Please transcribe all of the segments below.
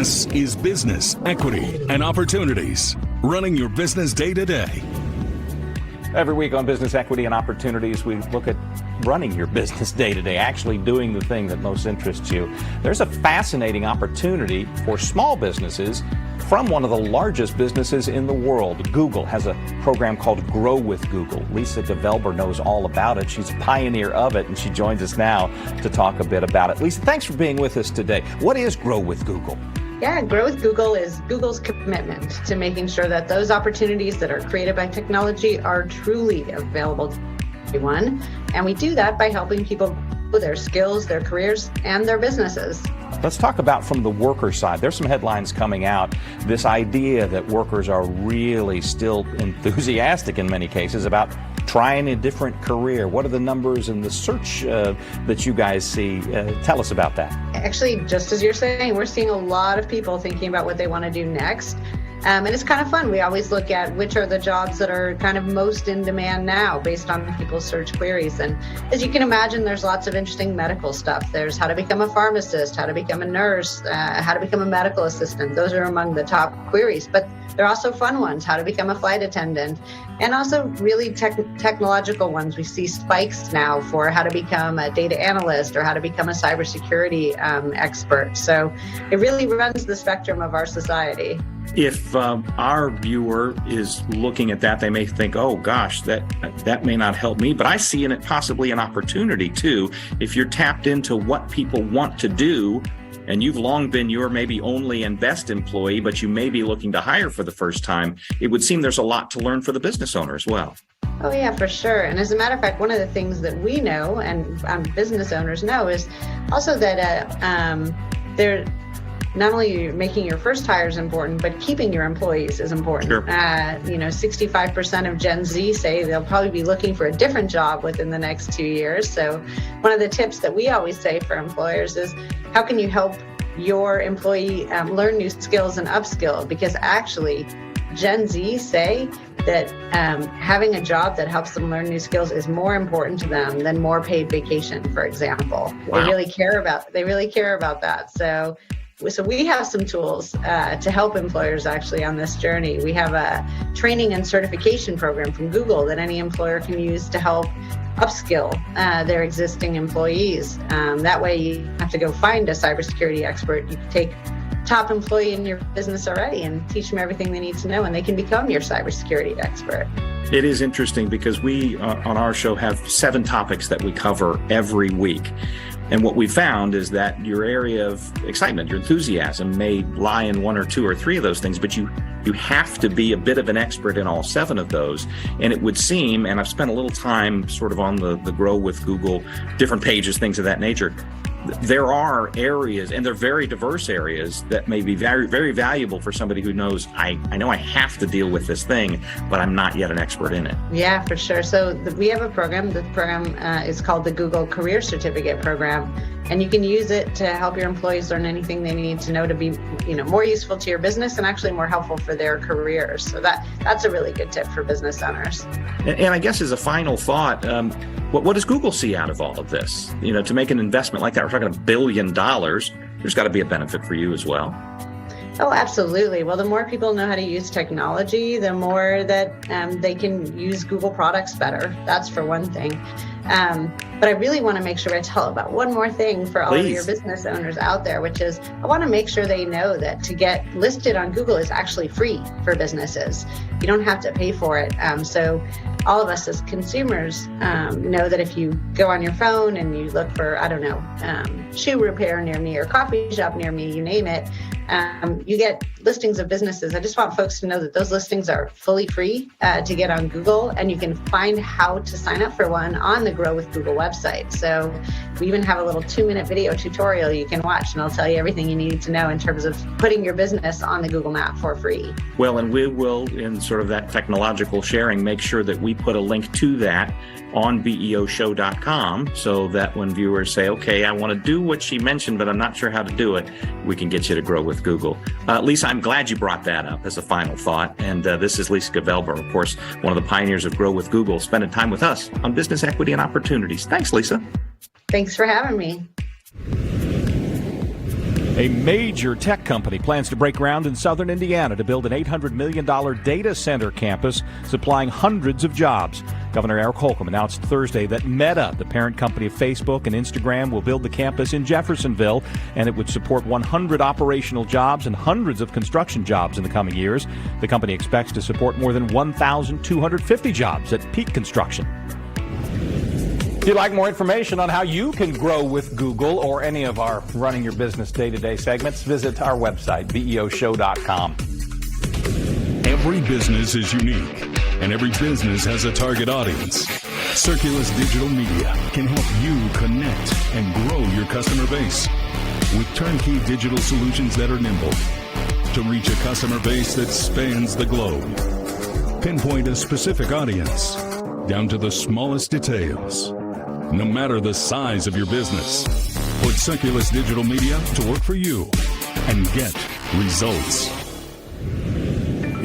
This is Business, Equity, and Opportunities, running your business day to day. Every week on Business, Equity, and Opportunities, we look at running your business day to day, actually doing the thing that most interests you. There's a fascinating opportunity for small businesses from one of the largest businesses in the world. Google has a program called Grow with Google. Lisa DeVelber knows all about it. She's a pioneer of it, and she joins us now to talk a bit about it. Lisa, thanks for being with us today. What is Grow with Google? Yeah, Grow with Google is Google's commitment to making sure that those opportunities that are created by technology are truly available to everyone. And we do that by helping people with their skills, their careers, and their businesses. Let's talk about from the worker side. There's some headlines coming out. This idea that workers are really still enthusiastic in many cases about trying a different career. What are the numbers and the search that you guys see? Tell us about that. Actually, just as you're saying, we're seeing a lot of people thinking about what they want to do next. And it's kind of fun. We always look at which are the jobs that are kind of most in demand now based on people's search queries. And as you can imagine, there's lots of interesting medical stuff. There's how to become a pharmacist, how to become a nurse, how to become a medical assistant. Those are among the top queries. But there are also fun ones, how to become a flight attendant, and also really technological ones. We see spikes now for how to become a data analyst or how to become a cybersecurity expert. So it really runs the spectrum of our society. If our viewer is looking at that, they may think, oh gosh, that may not help me, but I see in it possibly an opportunity too. If you're tapped into what people want to do, and you've long been your maybe only and best employee, but you may be looking to hire for the first time, it would seem there's a lot to learn for the business owner as well. Oh yeah, for sure. And as a matter of fact, one of the things that we know and business owners know is also that they're not only making your first hire is important, but keeping your employees is important. Sure. 65% of Gen Z say they'll probably be looking for a different job within the next 2 years. So one of the tips that we always say for employers is, how can you help your employee learn new skills and upskill? Because actually, Gen Z say that having a job that helps them learn new skills is more important to them than more paid vacation, for example. Wow. They really care about that. So we have some tools to help employers actually on this journey. We have a training and certification program from Google that any employer can use to help upskill their existing employees. That way you have to go find a cybersecurity expert. You can take top employee in your business already and teach them everything they need to know, and they can become your cybersecurity expert. It is interesting because we on our show have 7 topics that we cover every week. And what we found is that your area of excitement, your enthusiasm may lie in 1 or 2 or 3 of those things, but you have to be a bit of an expert in all 7 of those. And it would seem, and I've spent a little time sort of on the Grow with Google, different pages, things of that nature. There are areas, and they're very diverse areas, that may be very, very valuable for somebody who knows, I know I have to deal with this thing, but I'm not yet an expert in it. Yeah, for sure. So we have a program. The program is called the Google Career Certificate Program, and you can use it to help your employees learn anything they need to know to be, more useful to your business and actually more helpful for their careers. So that's a really good tip for business owners. And I guess as a final thought, what does Google see out of all of this? To make an investment like that, we're talking $1 billion. There's got to be a benefit for you as well. Oh, absolutely. Well, the more people know how to use technology, the more that they can use Google products better. That's for one thing. But I really want to make sure I tell about one more thing for all of your business owners out there, which is I want to make sure they know that to get listed on Google is actually free for businesses. You don't have to pay for it. So all of us as consumers know that if you go on your phone and you look for, shoe repair near me or coffee shop near me, you name it, you get listings of businesses. I just want folks to know that those listings are fully free to get on Google, and you can find how to sign up for one on the Grow with Google website. So we even have a little 2-minute video tutorial you can watch, and I'll tell you everything you need to know in terms of putting your business on the Google map for free. Well, and we will, in sort of that technological sharing, make sure that we put a link to that on beoshow.com so that when viewers say, okay, I want to do what she mentioned, but I'm not sure how to do it, we can get you to Grow with Google. Lisa, I'm glad you brought that up as a final thought. And this is Lisa DeVelber, of course, one of the pioneers of Grow with Google, spending time with us on Business, Equity, and Opportunities. Thanks, Lisa. Thanks for having me. A major tech company plans to break ground in southern Indiana to build an $800 million data center campus supplying hundreds of jobs. Governor Eric Holcomb announced Thursday that Meta, the parent company of Facebook and Instagram, will build the campus in Jeffersonville, and it would support 100 operational jobs and hundreds of construction jobs in the coming years. The company expects to support more than 1,250 jobs at peak construction. If you'd like more information on how you can grow with Google or any of our Running Your Business day-to-day segments, visit our website, beoshow.com. Every business is unique, and every business has a target audience. Circulus Digital Media can help you connect and grow your customer base with turnkey digital solutions that are nimble to reach a customer base that spans the globe. Pinpoint a specific audience down to the smallest details. No matter the size of your business, put Circulus Digital Media to work for you and get results.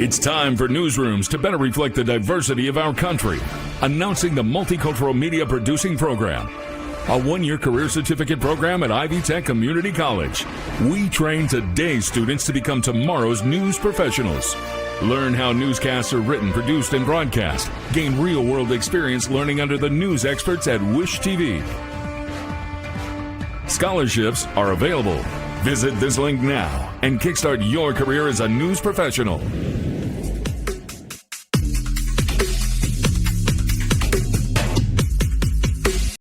It's time for newsrooms to better reflect the diversity of our country. Announcing the Multicultural Media Producing Program, a one-year career certificate program at Ivy Tech Community College. We train today's students to become tomorrow's news professionals. Learn how newscasts are written, produced, and broadcast. Gain real-world experience learning under the news experts at Wish TV. Scholarships are available. Visit this link now and kickstart your career as a news professional.